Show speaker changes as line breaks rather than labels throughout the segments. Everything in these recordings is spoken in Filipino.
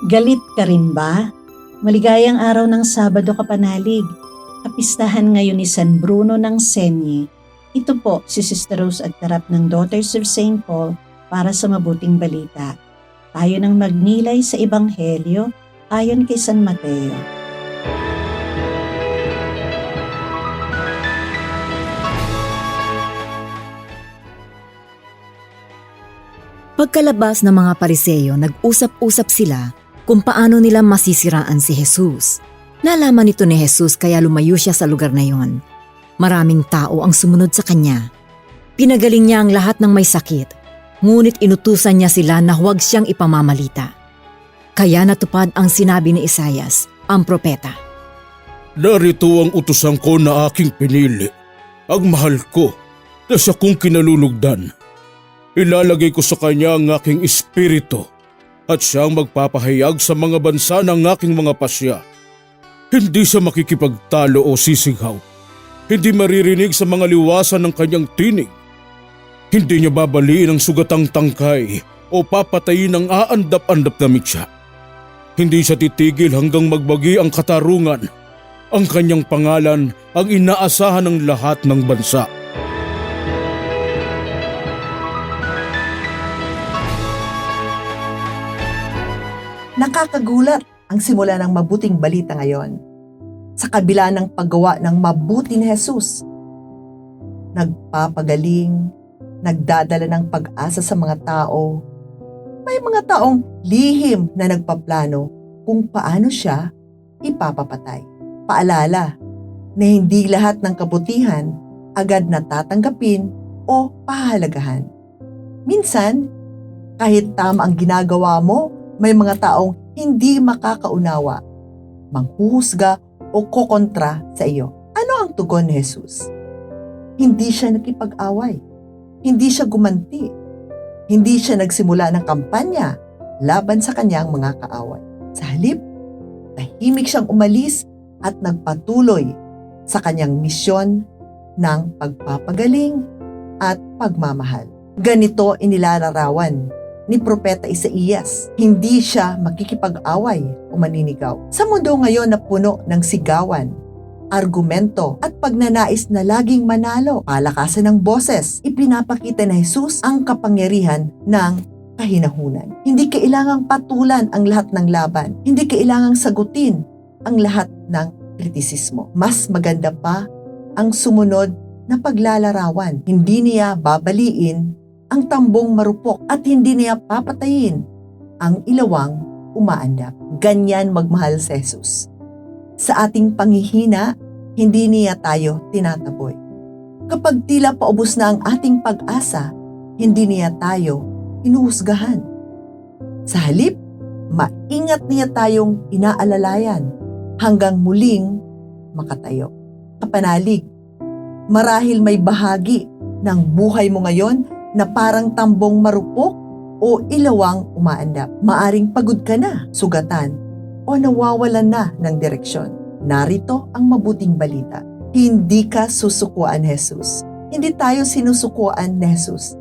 Galit ka rin ba? Maligayang araw ng Sabado, kapanalig. Kapistahan ngayon ni San Bruno ng Senye. Ito po si Sister Rose Agtarap ng Daughters of St. Paul para sa mabuting balita. Tayo nang magnilay sa Ebanghelyo ayon kay San Mateo.
Pagkalabas ng mga Pariseyo, nag-usap-usap sila kung paano nila masisiraan si Jesus. Nalaman nito ni Jesus kaya lumayo siya sa lugar na yon. Maraming tao ang sumunod sa kanya. Pinagaling niya ang lahat ng may sakit, ngunit inutusan niya sila na huwag siyang ipamamalita. Kaya natupad ang sinabi ni Isaias, ang propeta.
Narito ang utusan ko na aking pinili, ang mahal ko, na siya kong kinalulugdan. Ilalagay ko sa kanya ang aking espiritu at siyang magpapahayag sa mga bansa ng aking mga pasya. Hindi siya makikipagtalo o sisigaw. Hindi maririnig sa mga liwasan ng kanyang tinig. Hindi niya babaliin ang sugatang tangkay o papatayin ang aandap-andap na mitya. Hindi siya titigil hanggang magbagi ang katarungan. Ang kanyang pangalan ang inaasahan ng lahat ng bansa.
Nakakagulat ang simula ng mabuting balita ngayon. Sa kabila ng paggawa ng mabuti ni Jesus, nagpapagaling, nagdadala ng pag-asa sa mga tao. May mga taong lihim na nagpaplano kung paano siya ipapapatay. Paalala na hindi lahat ng kabutihan agad natatanggapin o pahalagahan. Minsan, kahit tama ang ginagawa mo, may mga taong hindi makakaunawa, manghuhusga o kokontra sa iyo. Ano ang tugon ni Jesus? Hindi siya nakipag-away. Hindi siya gumanti. Hindi siya nagsimula ng kampanya laban sa kanyang mga kaaway. Sa halip, tahimik siyang umalis at nagpatuloy sa kanyang misyon ng pagpapagaling at pagmamahal. Ganito inilalarawan ni Propeta Isaias. Hindi siya makikipag-away o maninigaw. Sa mundo ngayon na puno ng sigawan, argumento at pagnanais na laging manalo, palakasan ng boses, ipinapakita ni Jesus ang kapangyarihan ng kahinahunan. Hindi kailangang patulan ang lahat ng laban. Hindi kailangang sagutin ang lahat ng kritisismo. Mas maganda pa ang sumunod na paglalarawan. Hindi niya babaliin ang tambong marupok at hindi niya papatayin ang ilawang umaandap. Ganyan magmahal si Jesus. Sa ating panghihina, hindi niya tayo tinataboy. Kapag tila paubos na ang ating pag-asa, hindi niya tayo hinuhusgahan. Sa halip, maingat niya tayong inaalalayan hanggang muling makatayo. Kapanalig, marahil may bahagi ng buhay mo ngayon na parang tambong marupok o ilawang umaandap. Maaring pagod ka na, sugatan, o nawawalan na ng direksyon. Narito ang mabuting balita. Hindi ka susukuan ni Jesus. Hindi tayo sinusukuan ni Jesus.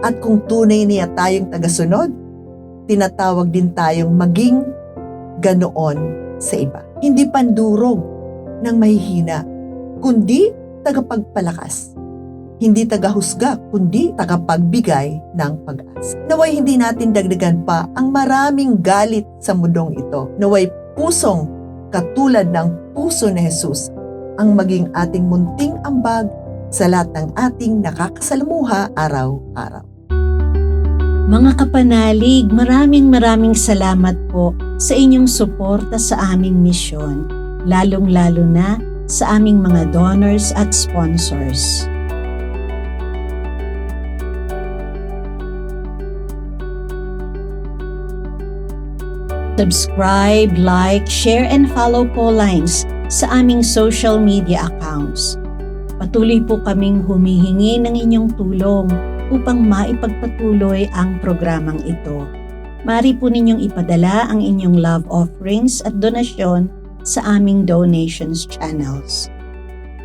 At kung tunay niya tayong tagasunod, tinatawag din tayong maging ganoon sa iba. Hindi pandurog ng mahihina, kundi tagapagpalakas. Hindi tagahusga, kundi tagapagbigay ng pag-asa. Naway hindi natin dagdagan pa ang maraming galit sa mundong ito. Naway pusong katulad ng puso ni Jesus ang maging ating munting ambag sa lahat ng ating nakakasalamuha araw-araw.
Mga kapanalig, maraming salamat po sa inyong suporta sa aming misyon, lalong-lalo na sa aming mga donors at sponsors. Subscribe, like, share, and follow po lines sa aming social media accounts. Patuloy po kaming humihingi ng inyong tulong upang maipagpatuloy ang programang ito. Maaari po ninyong ipadala ang inyong love offerings at donasyon sa aming donations channels.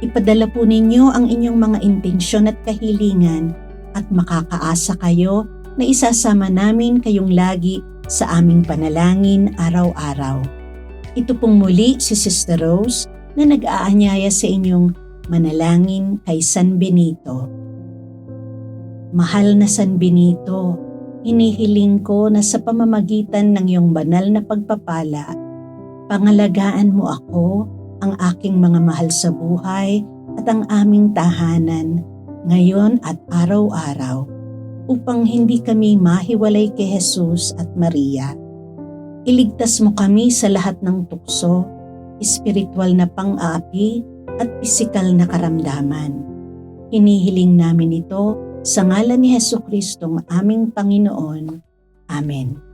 Ipadala po ninyo ang inyong mga intensyon at kahilingan at makakaasa kayo na isasama namin kayong lagi sa aming panalangin araw-araw. Ito pong muli si Sister Rose na nag-aanyaya sa inyong manalangin kay San Benito. Mahal na San Benito, inihiling ko na sa pamamagitan ng iyong banal na pagpapala, pangalagaan mo ako, ang aking mga mahal sa buhay at ang aming tahanan ngayon at araw-araw upang hindi kami mahiwalay kay Jesus at Maria. Iligtas mo kami sa lahat ng tukso, espiritual na pang-aapi at pisikal na karamdaman. Hinihiling namin ito sa ngalan ni Hesukristo aming Panginoon. Amen.